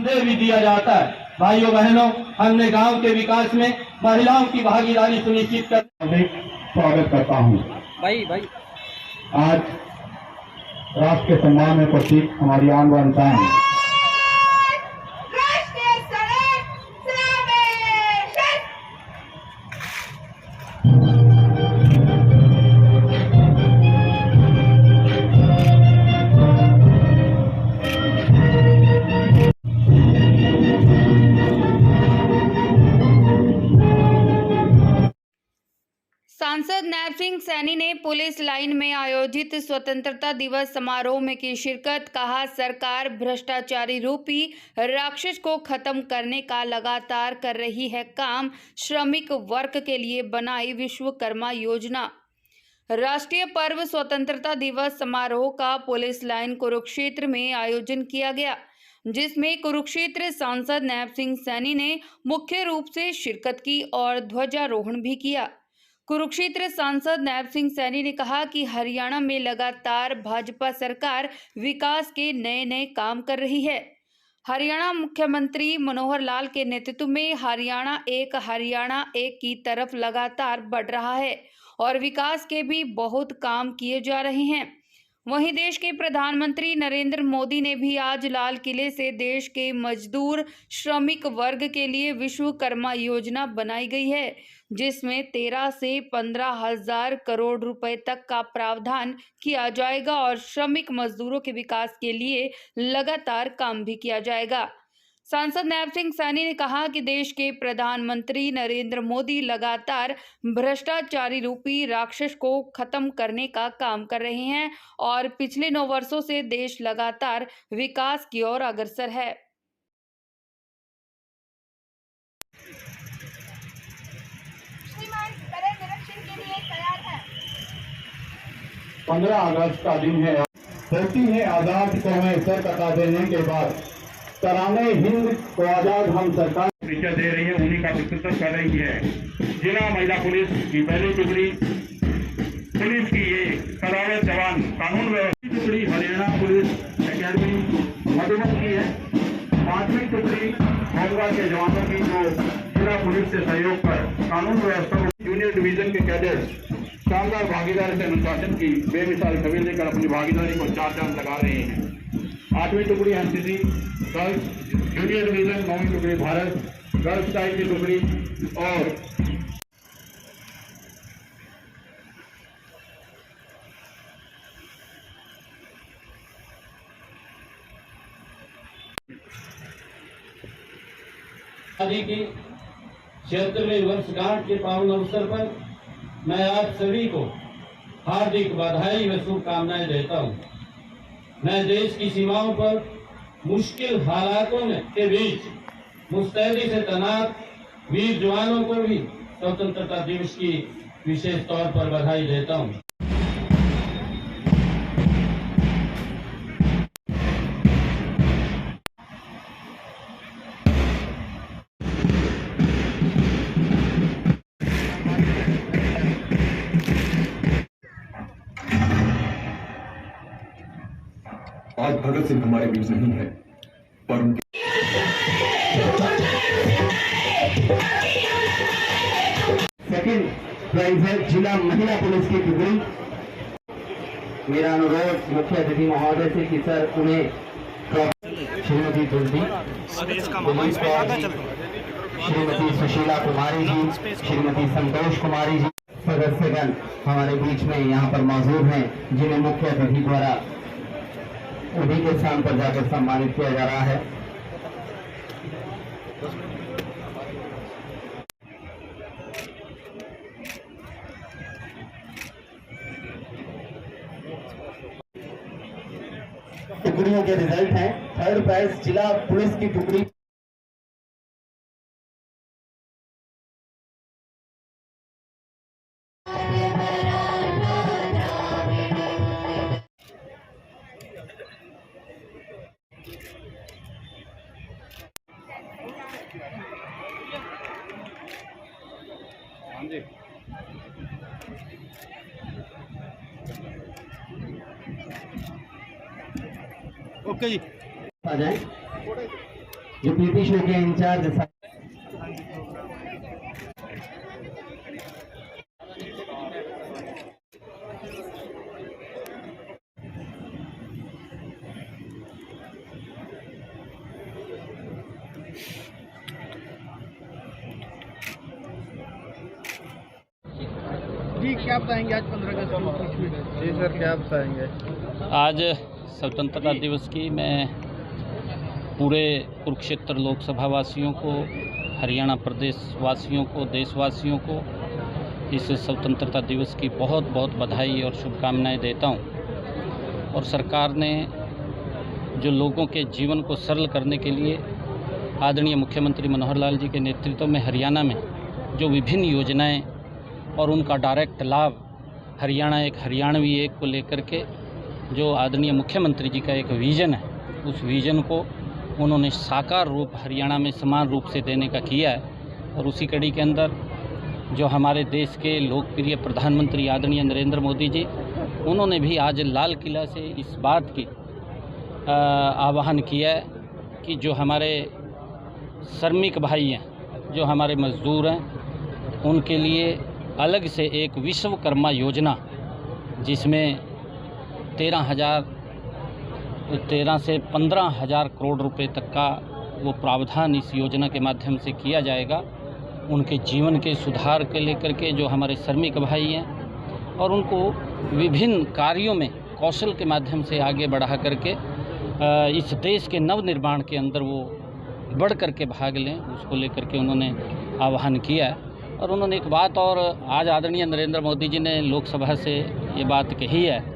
दे भी दिया जाता है। भाइयों बहनों, हमने गांव के विकास में महिलाओं की भागीदारी सुनिश्चित कर स्वागत करता हूँ। आज राष्ट्र के सम्मान में उपस्थित हमारी आन बान शान सांसद नैब सिंह सैनी ने पुलिस लाइन में आयोजित स्वतंत्रता दिवस समारोह में की शिरकत। कहा, सरकार भ्रष्टाचारी रूपी राक्षस को खत्म करने का लगातार कर रही है काम। श्रमिक वर्ग के लिए बनाई विश्वकर्मा योजना। राष्ट्रीय पर्व स्वतंत्रता दिवस समारोह का पुलिस लाइन कुरुक्षेत्र में आयोजन किया गया, जिसमें कुरुक्षेत्र सांसद नैब सिंह सैनी ने मुख्य रूप से शिरकत की और ध्वजारोहण भी किया। कुरुक्षेत्र सांसद नैब सिंह सैनी ने कहा कि हरियाणा में लगातार भाजपा सरकार विकास के नए नए काम कर रही है। हरियाणा मुख्यमंत्री मनोहर लाल के नेतृत्व में हरियाणा एक की तरफ लगातार बढ़ रहा है और विकास के भी बहुत काम किए जा रहे हैं। वहीं देश के प्रधानमंत्री नरेंद्र मोदी ने भी आज लाल किले से देश के मजदूर श्रमिक वर्ग के लिए विश्वकर्मा योजना बनाई गई है, जिसमें 13 से 15 हजार करोड़ रुपए तक का प्रावधान किया जाएगा और श्रमिक मजदूरों के विकास के लिए लगातार काम भी किया जाएगा। सांसद नैब सिंह सैनी ने कहा कि देश के प्रधानमंत्री नरेंद्र मोदी लगातार भ्रष्टाचारी रूपी राक्षस को खत्म करने का काम कर रहे हैं और पिछले 9 वर्षों से देश लगातार विकास की ओर अग्रसर है। 15 अगस्त का दिन है। होती है आजाद कौमें सर कटा देने के बाद तराने हिंद को आजाद हम सरकार परिचय दे रही है, उन्हीं का नेतृत्व कर रही है। जिला महिला पुलिस की पहली टुकड़ी, पुलिस की ये कदावर जवान कानून व्यवस्था टुकड़ी हरियाणा पुलिस एकेडमी मधुबन की है। 5वीं टुकड़ी होमगार्ड के जवानों की जो जिला पुलिस से सहयोग पर कानून व्यवस्था जूनियर डिवीजन के कैडेट्स शानदार भागीदारी से अनुशासन की बेमिसाल छवि लेकर अपनी भागीदारी को चार चांद लगा रहे हैं। 8वीं टुकड़ी एनसीसी गर्ल्स जूनियर डिवीजन, 9वीं टुकड़ी भारत गर्ल्स टाइप की टुकड़ी और आदि की 76वें वर्षगांठ के पावन अवसर पर मैं आप सभी को हार्दिक बधाई व शुभकामनाएं देता हूं। मैं देश की सीमाओं पर मुश्किल हालातों के बीच मुस्तैदी से तैनात वीर जवानों को भी स्वतंत्रता दिवस की विशेष तौर पर बधाई देता हूं। आज भगत सिंह हमारे बीच नहीं है, पर उनके सेकंड प्राइज है जिला महिला पुलिस की टुकड़ी। मेरा अनुरोध मुख्य अतिथि महोदय से कि सर उन्हें श्रीमती तुलसी, श्रीमती सुशीला कुमारी जी, श्रीमती संतोष कुमारी जी सदस्यगण हमारे बीच में यहाँ पर मौजूद हैं, जिन्हें मुख्य अतिथि द्वारा उन्हीं के स्थान पर जाकर सम्मानित किया जा रहा है। टुकड़ियों के रिजल्ट हैं। थर्ड प्राइज जिला पुलिस की टुकड़ी ओके जी आ जाए। जो पीटी शो के इंचार्ज जी क्या बताएंगे आज 15 अगस्त को कुछ भी? जी सर क्या बताएंगे? आज स्वतंत्रता दिवस की मैं पूरे कुरुक्षेत्र लोकसभा वासियों को, हरियाणा प्रदेश वासियों को, देशवासियों को इस स्वतंत्रता दिवस की बहुत बहुत बधाई और शुभकामनाएं देता हूं। और सरकार ने जो लोगों के जीवन को सरल करने के लिए आदरणीय मुख्यमंत्री मनोहर लाल जी के नेतृत्व में हरियाणा में जो विभिन्न योजनाएं और उनका डायरेक्ट लाभ हरियाणा एक हरियाणवी एक को लेकर के जो आदरणीय मुख्यमंत्री जी का एक विज़न है, उस विज़न को उन्होंने साकार रूप हरियाणा में समान रूप से देने का किया है। और उसी कड़ी के अंदर जो हमारे देश के लोकप्रिय प्रधानमंत्री आदरणीय नरेंद्र मोदी जी, उन्होंने भी आज लाल किला से इस बात की आह्वान किया है कि जो हमारे श्रमिक भाई हैं, जो हमारे मजदूर हैं, उनके लिए अलग से एक विश्वकर्मा योजना जिसमें 13 से 15,000 करोड़ रुपए तक का वो प्रावधान इस योजना के माध्यम से किया जाएगा। उनके जीवन के सुधार के लेकर के जो हमारे श्रमिक भाई हैं और उनको विभिन्न कार्यों में कौशल के माध्यम से आगे बढ़ा करके इस देश के नव निर्माण के अंदर वो बढ़ करके भाग लें, उसको लेकर के उन्होंने आह्वान किया है। और उन्होंने एक बात और आज आदरणीय नरेंद्र मोदी जी ने लोकसभा से ये बात कही है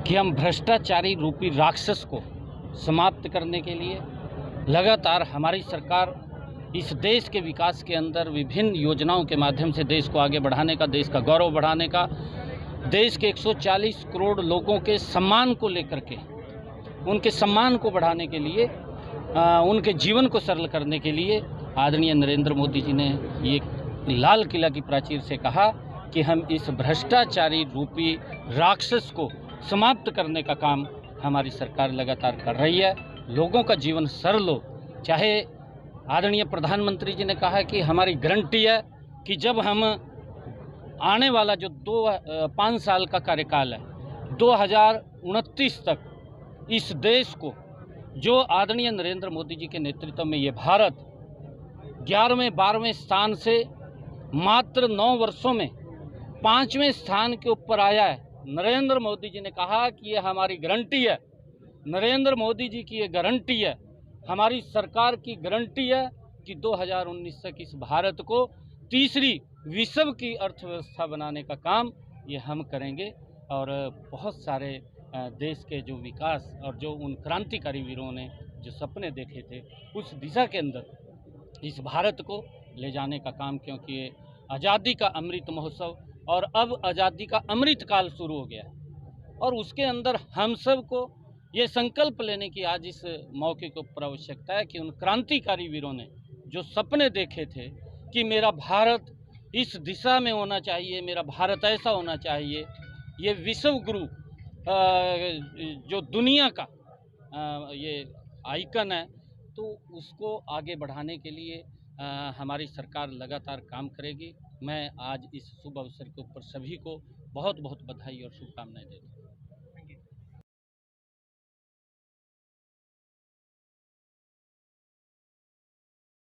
कि हम भ्रष्टाचारी रूपी राक्षस को समाप्त करने के लिए लगातार हमारी सरकार इस देश के विकास के अंदर विभिन्न योजनाओं के माध्यम से देश को आगे बढ़ाने का, देश का गौरव बढ़ाने का, देश के 140 करोड़ लोगों के सम्मान को लेकर के, उनके सम्मान को बढ़ाने के लिए, उनके जीवन को सरल करने के लिए आदरणीय नरेंद्र मोदी जी ने ये लाल किला की प्राचीर से कहा कि हम इस भ्रष्टाचारी रूपी राक्षस को समाप्त करने का काम हमारी सरकार लगातार कर रही है। लोगों का जीवन सरल हो, चाहे आदरणीय प्रधानमंत्री जी ने कहा कि हमारी गारंटी है कि जब हम आने वाला जो 5 साल का कार्यकाल है, 2029 तक इस देश को जो आदरणीय नरेंद्र मोदी जी के नेतृत्व में ये भारत 11वें-12वें स्थान से मात्र 9 वर्षों में 5वें स्थान के ऊपर आया है। नरेंद्र मोदी जी ने कहा कि ये हमारी गारंटी है, नरेंद्र मोदी जी की ये गारंटी है, हमारी सरकार की गारंटी है कि 2019 तक इस भारत को तीसरी विश्व की अर्थव्यवस्था बनाने का काम ये हम करेंगे। और बहुत सारे देश के जो विकास और जो उन क्रांतिकारी वीरों ने जो सपने देखे थे, उस दिशा के अंदर इस भारत को ले जाने का काम, क्योंकि ये आज़ादी का अमृत महोत्सव और अब आज़ादी का अमृत काल शुरू हो गया है। और उसके अंदर हम सब को ये संकल्प लेने की आज इस मौके के ऊपर आवश्यकता है कि उन क्रांतिकारी वीरों ने जो सपने देखे थे कि मेरा भारत इस दिशा में होना चाहिए, मेरा भारत ऐसा होना चाहिए, ये विश्व गुरु जो दुनिया का ये आइकन है, तो उसको आगे बढ़ाने के लिए हमारी सरकार लगातार काम करेगी। मैं आज इस शुभ अवसर के ऊपर सभी को बहुत बहुत बधाई और शुभकामनाएं देता हूँ।